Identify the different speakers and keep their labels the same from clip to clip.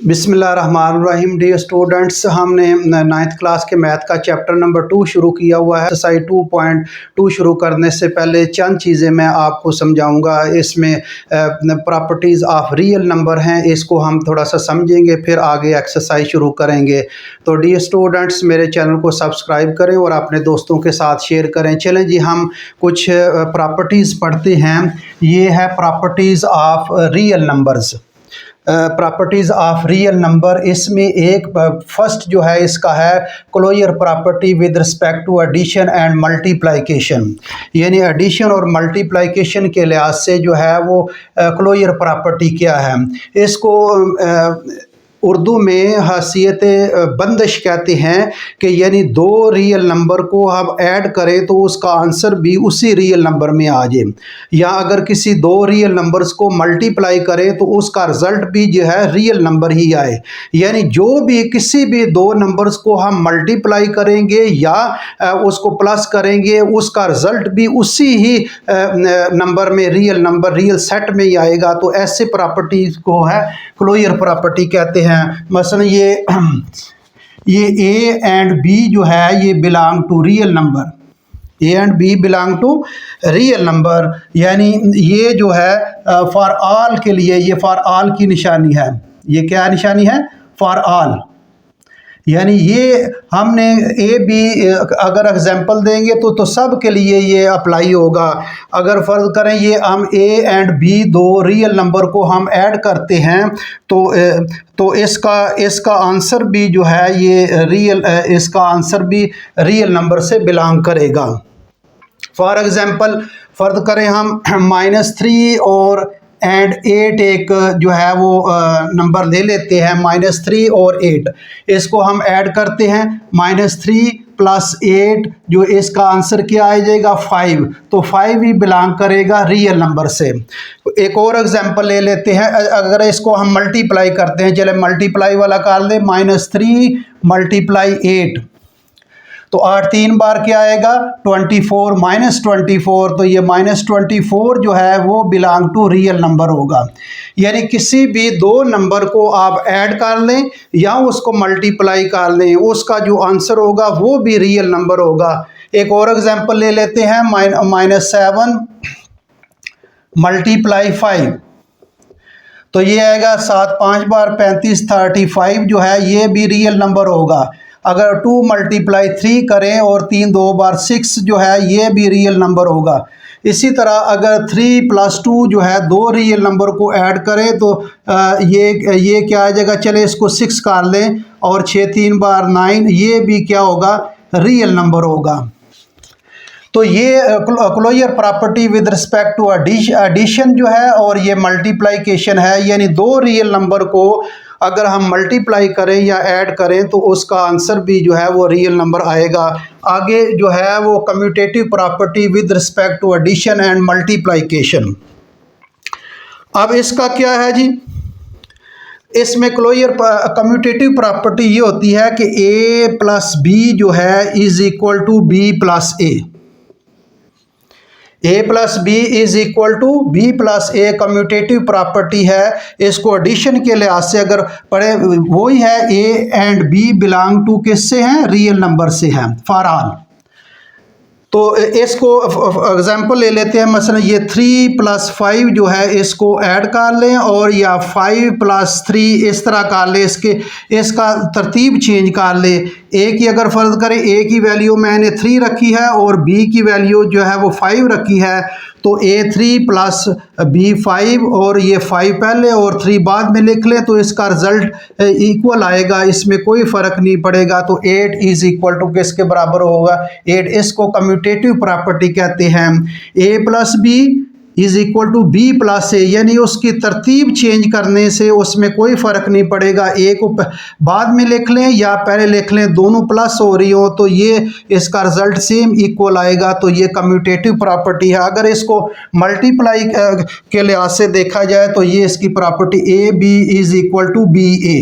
Speaker 1: बिस्मिल्लाहिर्रहमानिर्रहीम। Dear students, हमने ninth class के मैथ का चैप्टर नंबर 2 शुरू किया हुआ है। एक्सरसाइज 2.2 शुरू करने से पहले चंद चीज़ें मैं आपको समझाऊंगा। इसमें प्रॉपर्टीज़ ऑफ रियल नंबर हैं, इसको हम थोड़ा सा समझेंगे, फिर आगे एक्सरसाइज शुरू करेंगे। तो डियर स्टूडेंट्स, मेरे चैनल को सब्सक्राइब करें और अपने दोस्तों के साथ शेयर करें। चलें जी, हम कुछ प्रॉपर्टीज़ पढ़ते हैं। ये है properties of real numbers. Properties of real number, इसमें एक फर्स्ट जो है इसका है closure property with respect to addition and multiplication. यानी एडिशन और मल्टीप्लिकेशन के लिहाज से जो है वो क्लोजर प्रॉपर्टी क्या है, इसको उर्दू में हैसियत बंदिश कहते हैं कि यानी दो रियल नंबर को हम ऐड करें तो उसका आंसर भी उसी रियल नंबर में आ जाए, या अगर किसी दो रियल नंबर्स को मल्टीप्लाई करें तो उसका रिज़ल्ट भी जो है रियल नंबर ही आए। यानी जो भी किसी भी दो नंबर्स को हम मल्टीप्लाई करेंगे या उसको प्लस करेंगे, उसका रिज़ल्ट भी उसी ही नंबर में, रियल नंबर, रियल सेट में ही आएगा। तो ऐसे प्रॉपर्टीज़ को है क्लोजर प्रॉपर्टी कहते हैं। मसलन ये ए एंड बी जो है ये belong to real number, A and B belong to real number. यानी ये जो है फॉर ऑल के लिए, ये फॉर ऑल की निशानी है। ये क्या निशानी है? For all. यानी ये हमने ए बी अगर एग्जांपल देंगे तो सब के लिए ये अप्लाई होगा। अगर फ़र्ज़ करें ये हम ए एंड बी दो रियल नंबर को हम ऐड करते हैं तो इसका आंसर भी जो है ये रियल, इसका आंसर भी रियल नंबर से बिलोंग करेगा। फॉर एग्ज़ाम्पल फ़र्ज़ करें हम -3 और एंड 8 एक जो है वो नंबर ले लेते हैं, -3 और 8, इसको हम ऐड करते हैं। -3 + 8 जो इसका आंसर क्या आ जाएगा? 5। तो 5 ही बिलोंग करेगा रियल नंबर से। एक और एग्जांपल ले लेते हैं। अगर इसको हम मल्टीप्लाई करते हैं, चले मल्टीप्लाई वाला कर लें, -3 × 8 तो 8 3 बार क्या आएगा? 24 -24। तो ये -24 जो है वो बिलोंग टू रियल नंबर होगा। यानी किसी भी दो नंबर को आप ऐड कर लें या उसको मल्टीप्लाई कर लें, उसका जो आंसर होगा वो भी रियल नंबर होगा। एक और एग्जांपल ले लेते हैं, -7 × 5 तो ये आएगा 7 5 बार 35, 35 जो है ये भी रियल नंबर होगा। अगर 2 × 3 करें और 3 2 बार 6 जो है ये भी रियल नंबर होगा। इसी तरह अगर 3 + 2 जो है दो रियल नंबर को ऐड करें तो ये क्या आ जाएगा? चले इसको 6 कर लें और 6 3 बार 9, ये भी क्या होगा? रियल नंबर होगा। तो ये closure property with respect to addition जो है और ये मल्टीप्लिकेशन है। यानी दो रियल नंबर को अगर हम मल्टीप्लाई करें या ऐड करें तो उसका आंसर भी जो है वो रियल नंबर आएगा। आगे जो है वो commutative property with respect to addition and multiplication. अब इसका क्या है जी? इसमें क्लोजर कम्यूटेटिव प्रॉपर्टी ये होती है कि a + b जो है = b + a। a + b = b + a commutative property है। इसको एडिशन के लिहाज से अगर पढ़े, वही है a and b belong to किससे हैं? रियल नंबर से हैं, फॉर ऑल। तो इसको एग्जांपल ले लेते हैं। मसलन ये 3 + 5 जो है इसको ऐड कर लें और या 5 + 3 इस तरह कर लें, इसका तरतीब चेंज कर लें। ए की अगर फ़र्ज़ करें, ए की वैल्यू मैंने 3 रखी है और बी की वैल्यू जो है वो 5 रखी है, तो A3 + B5 और ये 5 पहले और 3 बाद में लिख लें तो इसका रिज़ल्ट इक्वल आएगा, इसमें कोई फ़र्क नहीं पड़ेगा। तो 8 = किसके बराबर होगा? 8। इसको कम्यूटेटिव प्रॉपर्टी कहते हैं। A + B = B + A, यानी उसकी तरतीब चेंज करने से उसमें कोई फ़र्क नहीं पड़ेगा। ए को बाद में लिख लें या पहले लिख लें, दोनों प्लस हो रही हो तो ये इसका रिज़ल्ट सेम इक्वल आएगा। तो ये कम्यूटेटिव प्रॉपर्टी है। अगर इसको मल्टीप्लाई के लिहाज से देखा जाए तो ये इसकी property AB = BA।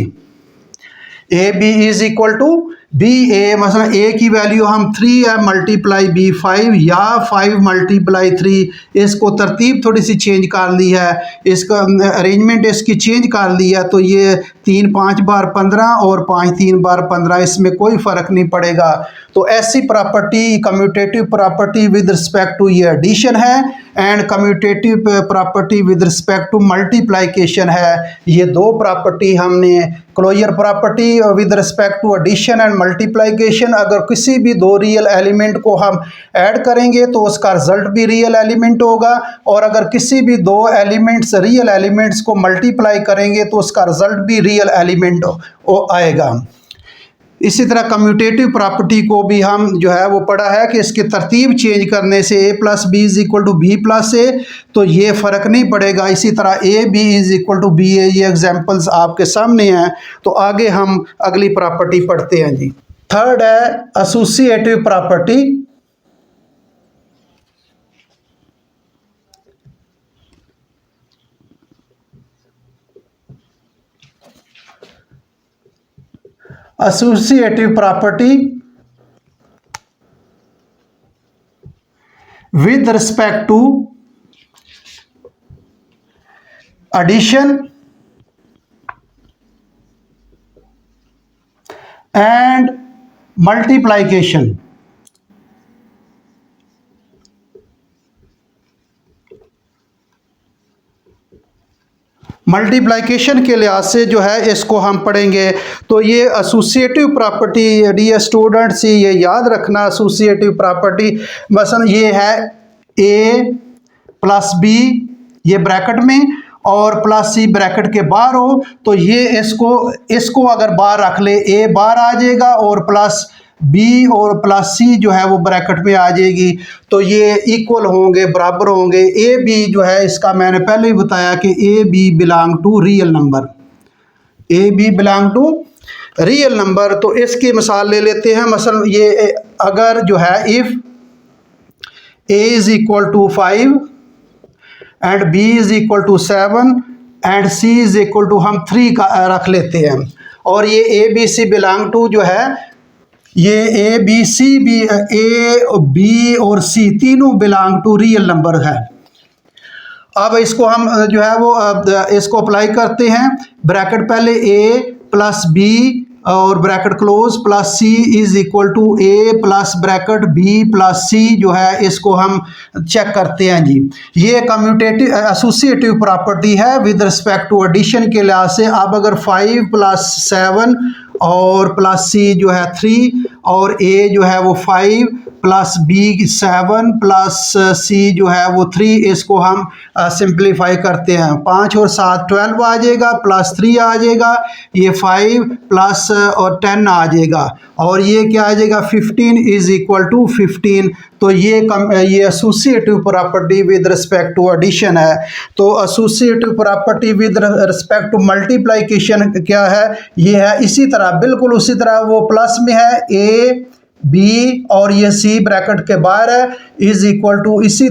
Speaker 1: AB = BA, मसलन A की वैल्यू हम 3 है × B5 या 5 × 3, इसको तरतीब थोड़ी सी चेंज कर ली है, इसका अरेंजमेंट इसकी चेंज कर ली है, तो ये 3 5 बार 15 और 5 3 बार 15, इसमें कोई फ़र्क नहीं पड़ेगा। तो ऐसी property commutative property with respect to ये एडिशन है, and commutative property with respect to multiplication है। ये दो प्रॉपर्टी हमने closure property with respect to addition and multiplication, अगर किसी भी दो रियल एलिमेंट को हम ऐड करेंगे तो उसका रिजल्ट भी रियल एलिमेंट होगा, और अगर किसी भी दो एलिमेंट्स रियल एलिमेंट्स को मल्टीप्लाई करेंगे तो उसका रिजल्ट भी रियल एलिमेंट आएगा। इसी तरह कम्यूटेटिव प्रॉपर्टी को भी हम जो है वो पढ़ा है कि इसकी तरतीब चेंज करने से a plus B is equal to B plus A, तो ये फ़र्क नहीं पड़ेगा। इसी तरह A B is equal to B A, ये एग्जांपल्स आपके सामने हैं। तो आगे हम अगली प्रॉपर्टी पढ़ते हैं जी। थर्ड है associative property. Associative property with respect to addition and multiplication। Multiplication के लिहाज से जो है इसको हम पढ़ेंगे। तो ये एसोसिएटिव प्रॉपर्टी डियर स्टूडेंट्स, ये याद रखना, एसोसिएटिव प्रॉपर्टी मसलन ये है ए प्लस बी ये ब्रैकेट में और प्लस सी ब्रैकेट के बाहर हो, तो ये इसको अगर बाहर रख ले ए बाहर आ जाएगा और प्लस बी और प्लस सी जो है वो ब्रैकेट में आ जाएगी, तो ये इक्वल होंगे, बराबर होंगे। ए बी जो है इसका मैंने पहले ही बताया कि A B belong to real number, A B belong to real number. तो इसकी मिसाल ले लेते हैं। मसलन ये अगर जो है if A is equal to 5 and B is equal to 7 and C is equal to हम 3 का रख लेते हैं, और ये A B C belong to जो है ये A B C B A B और सी तीनों बिलोंग टू रियल नंबर है। अब इसको हम जो है वो इसको अप्लाई करते हैं। ब्रैकेट पहले ए प्लस बी और bracket close plus C is equal to A plus bracket B plus C जो है इसको हम चेक करते हैं जी। ये कम्यूटेटिव एसोसिएटिव प्रॉपर्टी है विद रिस्पेक्ट टू एडिशन के लिहाज से। अब अगर 5 प्लस 7 और प्लस सी जो है 3 और ए जो है वो 5 प्लस बी 7 प्लस सी जो है वो 3, इसको हम सिंप्लीफाई करते हैं। 5 और 7 12 आ जाएगा, प्लस 3 आ जाएगा, ये 5 प्लस और 10 आ जाएगा, और ये क्या आ जाएगा 15 इज इक्वल टू 15। तो ये associative property with respect to addition है। तो associative property with respect to multiplication क्या है, ये है इसी तरह, बिल्कुल उसी तरह वो प्लस में है ए बी और ये सी ब्रैकेट के बाहर है इज इक्वल टू इसी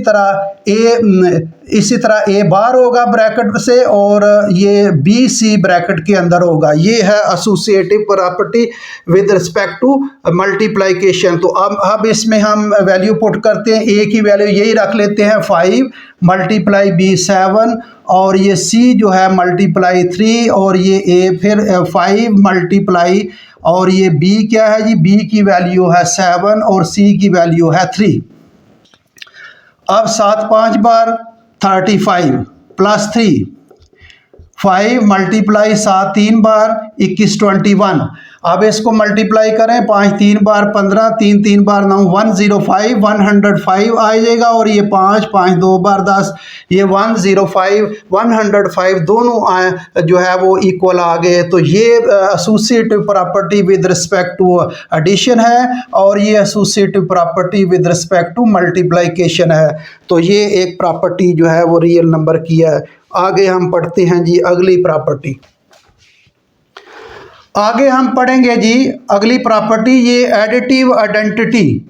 Speaker 1: तरह ए बाहर होगा ब्रैकेट से और ये बी सी ब्रैकेट के अंदर होगा। ये है associative property with respect to multiplication. तो अब इसमें हम वैल्यू पुट करते हैं। ए की वैल्यू यही रख लेते हैं 5 मल्टीप्लाई बी 7 और ये सी जो है मल्टीप्लाई 3 और ये ए फिर 5 मल्टीप्लाई और ये बी क्या है जी, बी की वैल्यू है 7 और सी की वैल्यू है 3। अब 7 5 बार 35 प्लस 3 5 मल्टीप्लाई 7 3 बार 21 21। अब इसको मल्टीप्लाई करें 5 3 बार 15 3 3 बार 9 105 105 आ जाएगा और ये 5 5 2 बार 10 ये 105 105 दोनों जो है वो इक्वल आ गए। तो ये associative property with respect to addition है और ये associative property with respect to multiplication है। तो ये एक प्रॉपर्टी जो है वो रियल नंबर की है। आगे हम पढ़ते हैं जी अगली प्रॉपर्टी। आगे हम पढ़ेंगे जी अगली प्रॉपर्टी, ये additive identity.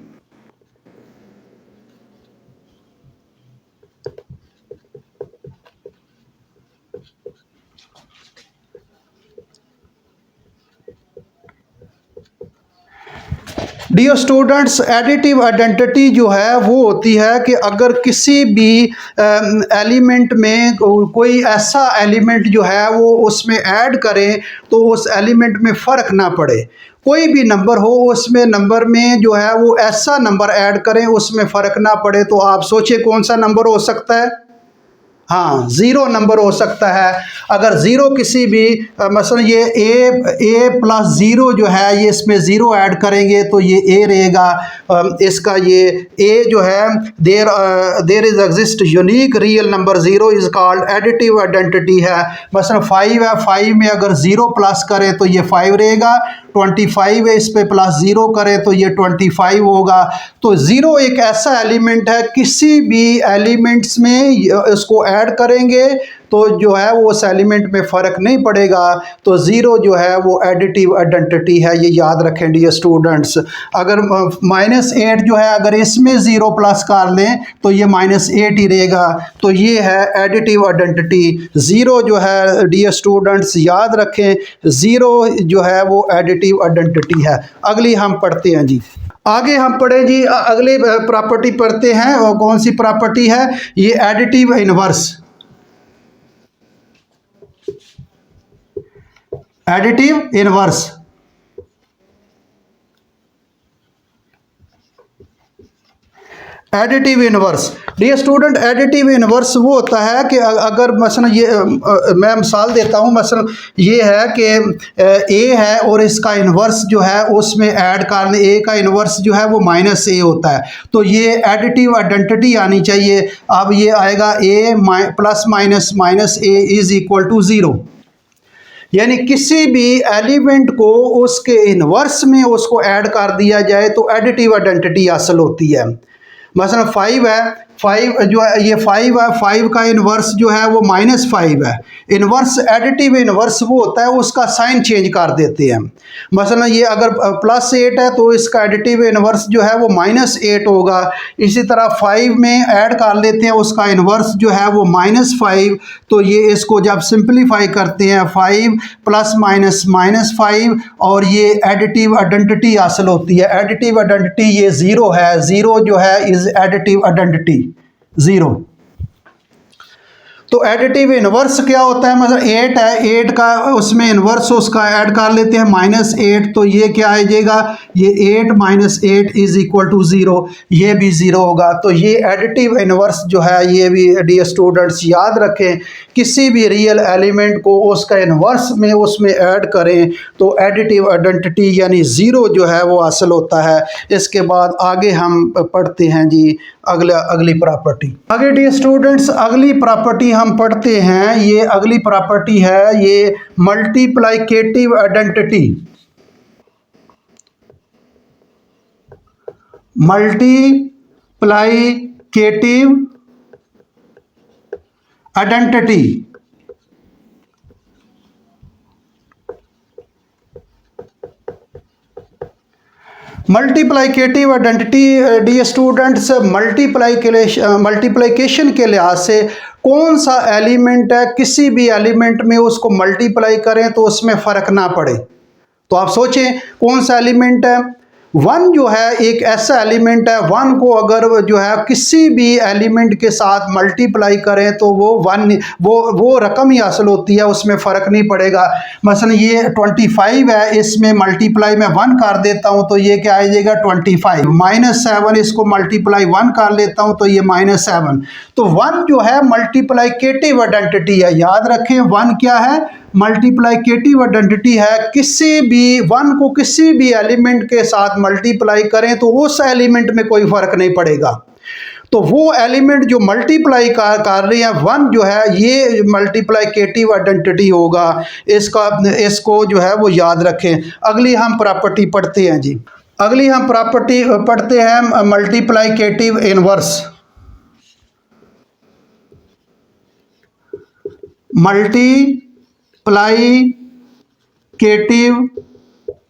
Speaker 1: Dear students, additive identity जो है वो होती है कि अगर किसी भी एलिमेंट में कोई ऐसा एलिमेंट जो है वो उसमें ऐड करें तो उस एलिमेंट में फ़र्क ना पड़े। कोई भी नंबर हो उसमें नंबर में जो है वो ऐसा नंबर ऐड करें उसमें फ़र्क ना पड़े। तो आप सोचिए कौन सा नंबर हो सकता है? हाँ, ज़ीरो नंबर हो सकता है। अगर ज़ीरो किसी भी मसलन ये ए प्लस ज़ीरो जो है ये इसमें ज़ीरो ऐड करेंगे तो ये ए रहेगा। इसका ये ए जो है there is exist unique real number zero is called additive identity है। मसलन 5 है, 5 में अगर ज़ीरो प्लस करें तो ये 5 रहेगा। 25 है, इस पे प्लस ज़ीरो करें तो ये 25 होगा। तो ज़ीरो एक ऐसा एलिमेंट है, किसी भी एलिमेंट्स में इसको ऐड करेंगे तो जो है वो उस एलिमेंट में फ़र्क नहीं पड़ेगा। तो ज़ीरो जो है वो एडिटिव आइडेंटिटी है, ये याद रखें डियर स्टूडेंट्स। अगर -8 जो है अगर इसमें ज़ीरो प्लस कर लें तो ये -8 ही रहेगा। तो ये है एडिटिव आइडेंटिटी। ज़ीरो जो है डियर स्टूडेंट्स याद रखें, ज़ीरो जो है वो एडिटिव आइडेंटिटी है। अगली हम पढ़ते हैं जी, आगे हम पढ़ें जी, अगली प्रॉपर्टी पढ़ते हैं। और कौन सी प्रॉपर्टी है ये? Additive inverse. Additive inverse, additive inverse dear student, additive inverse वो होता है कि अगर मसलन ये मैं मिसाल देता हूँ। मसलन ये है कि ए है और इसका इनवर्स जो है उसमें ऐड कर ए का इनवर्स जो है वो -a होता है। तो ये एडिटिव आइडेंटिटी आनी चाहिए। अब ये आएगा a plus minus -a is equal to 0। यानी किसी भी एलिमेंट को उसके इन्वर्स में उसको ऐड कर दिया जाए तो एडिटिव आइडेंटिटी हासिल होती है। मसलन 5 है, 5 जो है ये 5 है, 5 का इन्वर्स जो है वो -5 है। इन्वर्स एडिटिव इन्वर्स वो होता है उसका साइन चेंज कर देते हैं। मसलन ये अगर +8 है तो इसका एडिटिव इन्वर्स जो है वो -8 होगा। इसी तरह 5 में ऐड कर लेते हैं उसका इन्वर्स जो है वो -5। तो ये इसको जब सिंपलीफाई करते हैं 5 प्लस माइनस -5 और ये एडिटिव आइडेंटिटी हासिल होती है। एडिटिव आइडेंटिटी ये 0 है। 0 जो है इज़ एडिटिव आइडेंटिटी 0। तो एडिटिव इनवर्स क्या होता है? मतलब 8 है, 8 का उसमें इनवर्स उसका ऐड कर लेते हैं -8। तो ये क्या आ जाएगा? ये 8 - 8 इज़ इक्वल टू 0। ये भी 0 होगा। तो ये एडिटिव इनवर्स जो है ये भी डियर स्टूडेंट्स याद रखें, किसी भी रियल एलिमेंट को उसका इनवर्स में उसमें ऐड करें तो एडिटिव आइडेंटिटी यानी 0 जो है वो हासिल होता है। इसके बाद आगे हम पढ़ते हैं जी अगली प्रॉपर्टी। आगे डियर स्टूडेंट्स अगली प्रॉपर्टी हम पढ़ते हैं। ये अगली प्रॉपर्टी है ये multiplicative identity. Multiplicative identity multiplicative identity dear students multiplication के लिहाज से कौन सा एलिमेंट है, किसी भी एलिमेंट में उसको मल्टीप्लाई करें तो उसमें फ़र्क ना पड़े। तो आप सोचें कौन सा एलिमेंट है? 1 जो है एक ऐसा एलिमेंट है, 1 को अगर जो है किसी भी एलिमेंट के साथ मल्टीप्लाई करें तो वो 1 वो रकम ही हासिल होती है, उसमें फ़र्क नहीं पड़ेगा। मसलन ये 25 है, इसमें मल्टीप्लाई मैं 1 कर देता हूँ तो ये क्या आ जाएगा? 25। -7 इसको मल्टीप्लाई 1 कर लेता हूँ तो ये -7। तो 1 जो है मल्टीप्लिकेटिव आइडेंटिटी है। याद रखें 1 क्या है? मल्टीप्लिकेटिव आइडेंटिटी है। किसी भी 1 को किसी भी एलिमेंट के साथ मल्टीप्लाई करें तो उस एलिमेंट में कोई फ़र्क नहीं पड़ेगा। तो वो एलिमेंट जो मल्टीप्लाई कर रहे हैं 1 जो है ये मल्टीप्लिकेटिव आइडेंटिटी होगा। इसको जो है वो याद रखें। अगली हम प्रॉपर्टी पढ़ते हैं जी। अगली हम प्रॉपर्टी पढ़ते हैं multiplicative inverse. Multiplicative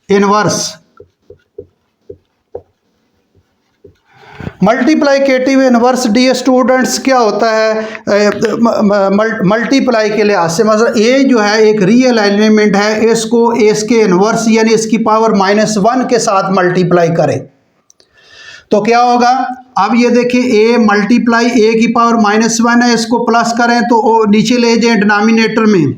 Speaker 1: inverse. Multiplicative inverse dear students क्या होता है? मल्टीप्लाई के लिहाज से मतलब ए जो है एक रियल एलिमेंट है, इसको इसके इनवर्स यानी इसकी पावर -1 के साथ मल्टीप्लाई करें। तो क्या होगा, अब ये देखिए a मल्टीप्लाई a की पावर -1 है, इसको प्लस करें तो नीचे ले जाएं डिनोमिनेटर में,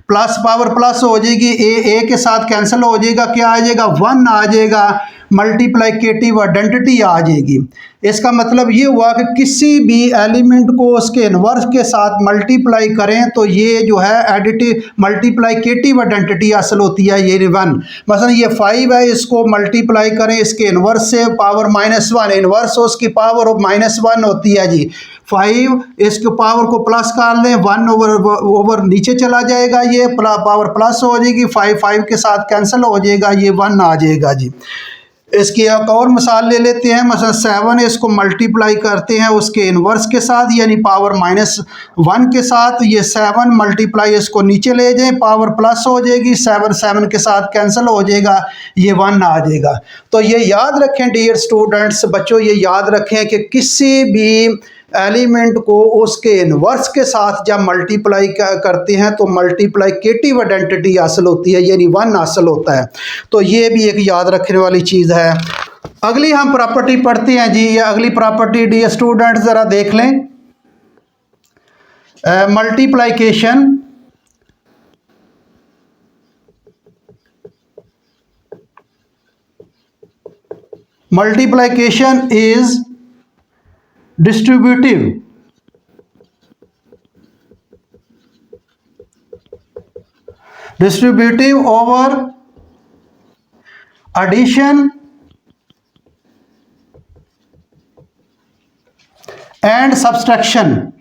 Speaker 1: प्लस पावर प्लस हो जाएगी, a के साथ कैंसिल हो जाएगा, क्या आ जाएगा 1 आ जाएगा, मल्टीप्लिकेटिव आइडेंटिटी आ जाएगी। इसका मतलब ये हुआ कि किसी भी एलिमेंट को उसके इन्वर्स के साथ मल्टीप्लाई करें तो ये जो है एडिटिव मल्टीप्लिकेटिव आइडेंटिटी हासिल होती है, ये 1। मसलन ये 5 है, इसको मल्टीप्लाई करें इसके इन्वर्स से, पावर -1, इन्वर्स उसकी पावर ऑफ -1 होती है जी 5, इसके पावर को प्लस कर लें, 1 ओवर नीचे चला जाएगा, ये पावर प्लस हो जाएगी, 5 के साथ कैंसिल हो जाएगा, ये 1 आ जाएगा जी। इसकी एक और मिसाल ले लेते हैं, मतलब 7 इसको मल्टीप्लाई करते हैं उसके इन्वर्स के साथ यानी पावर -1 के साथ, ये 7 मल्टीप्लाई इसको नीचे ले जाएं, पावर प्लस हो जाएगी, 7 के साथ कैंसिल हो जाएगा, ये 1 आ जाएगा। तो ये याद रखें डियर स्टूडेंट्स, बच्चों ये याद रखें कि किसी भी एलिमेंट को उसके इन्वर्स के साथ जब मल्टीप्लाई करते हैं तो मल्टीप्लिकेटिव आइडेंटिटी हासिल होती है, यानी 1 हासिल होता है। तो ये भी एक याद रखने वाली चीज़ है। अगली हम प्रॉपर्टी पढ़ते हैं जी, ये अगली प्रॉपर्टी डियर स्टूडेंट्स ज़रा देख लें, multiplication multiplication is distributive over addition and subtraction।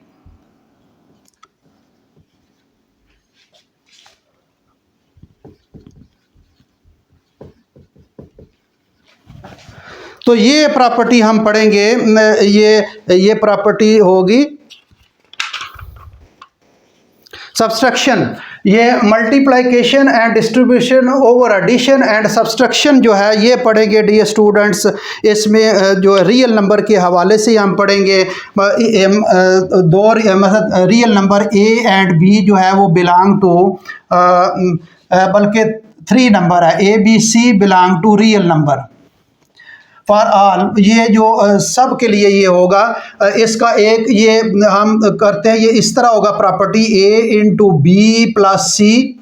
Speaker 1: तो ये प्रॉपर्टी हम पढ़ेंगे, ये प्रॉपर्टी होगी सब्सट्रैक्शन। ये multiplication and distribution over addition and subtraction जो है ये पढ़ेंगे डियर स्टूडेंट्स। इसमें जो रियल नंबर के हवाले से हम पढ़ेंगे, दो मतलब real number a and b जो है वो बिलोंग टू, बल्कि 3 नंबर है, a b c belong to real number for all, ये जो सब के लिए ये होगा। इसका एक ये हम करते हैं, ये इस तरह होगा property a into B plus C.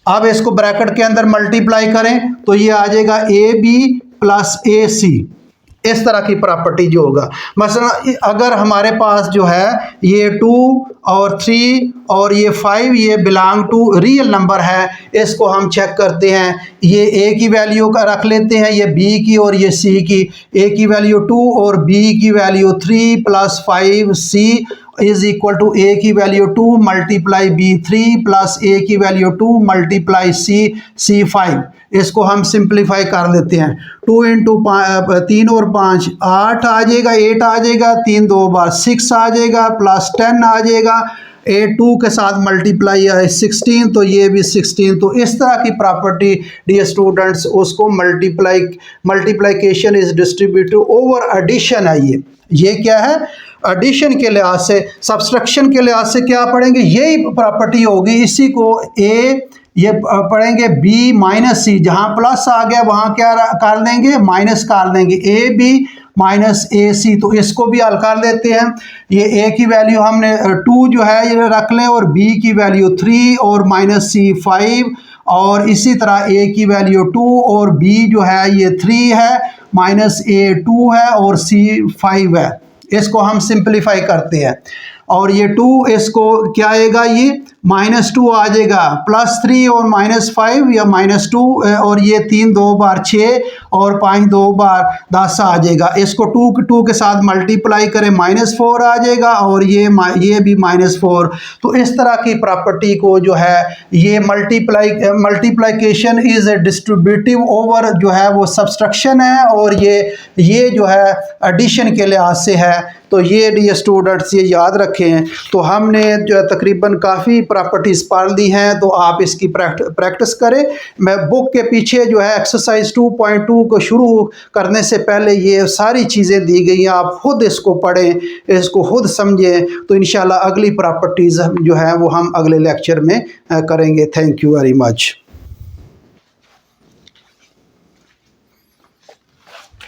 Speaker 1: अब इसको ब्रैकेट के अंदर मल्टीप्लाई करें तो ये आ जाएगा ए बी प्लस ए सी। इस तरह की प्रॉपर्टी जो होगा, मसलन अगर हमारे पास जो है ये 2 और 3 और ये 5 ये बिलोंग टू रियल नंबर है, इसको हम चेक करते हैं, ये a की वैल्यू का रख लेते हैं, ये b की और ये c की, a की वैल्यू 2 और b की value 3 plus 5c is equal to a की value 2 multiply b 3 plus a की वैल्यू 2 मल्टीप्लाई c 5। इसको हम सिंप्लीफाई कर देते हैं, 2 इंटू 3 और 5 8 आ जाएगा, 8 आ जाएगा, 3 2 बार 6 आ जाएगा, प्लस 10 आ जाएगा, 2 के साथ मल्टीप्लाई है 16, तो ये भी 16। तो इस तरह की प्रॉपर्टी डियर स्टूडेंट्स उसको multiplication is distributive over addition है। ये क्या है, एडिशन के लिहाज से, सब्सट्रैक्शन के लिहाज से क्या पढ़ेंगे, यही प्रॉपर्टी होगी। इसी को a ये पढ़ेंगे b माइनस सी, जहाँ प्लस आ गया वहाँ क्या कर देंगे, माइनस कर देंगे, ए बी माइनस ए सी। तो इसको भी हल कर लेते हैं, ये a की वैल्यू हमने 2 जो है ये रख लें और b की वैल्यू 3 और माइनस सी 5, और इसी तरह a की वैल्यू 2 और b जो है ये 3 है, माइनस a 2 है और c 5 है। इसको हम सिंप्लीफाई करते हैं और ये 2 इसको क्या आएगा, ये -2 आ जाएगा, +3 और -5 या -2 और ये 3 2 बार 6 और 5 2 बार 10 आ जाएगा। इसको 2 के साथ मल्टीप्लाई करें -4 आ जाएगा और ये भी -4। तो इस तरह की प्रॉपर्टी को जो है ये मल्टीप्लिकेशन इज डिस्ट्रीब्यूटिव ओवर जो है वो सब्सट्रैक्शन है, और ये जो है एडिशन के लिहाज से है। तो ये डियर स्टूडेंट्स ये याद रखें। तो हमने जो है तकरीबन काफ़ी प्रॉपर्टीज़ पढ़ ली हैं, तो आप इसकी प्रैक्टिस करें। मैं बुक के पीछे जो है एक्सरसाइज 2.2 को शुरू करने से पहले ये सारी चीज़ें दी गई हैं, आप खुद इसको पढ़ें, इसको खुद समझें, तो इंशाल्लाह अगली प्रॉपर्टीज़ जो है वो हम अगले लेक्चर में करेंगे। Thank you very much.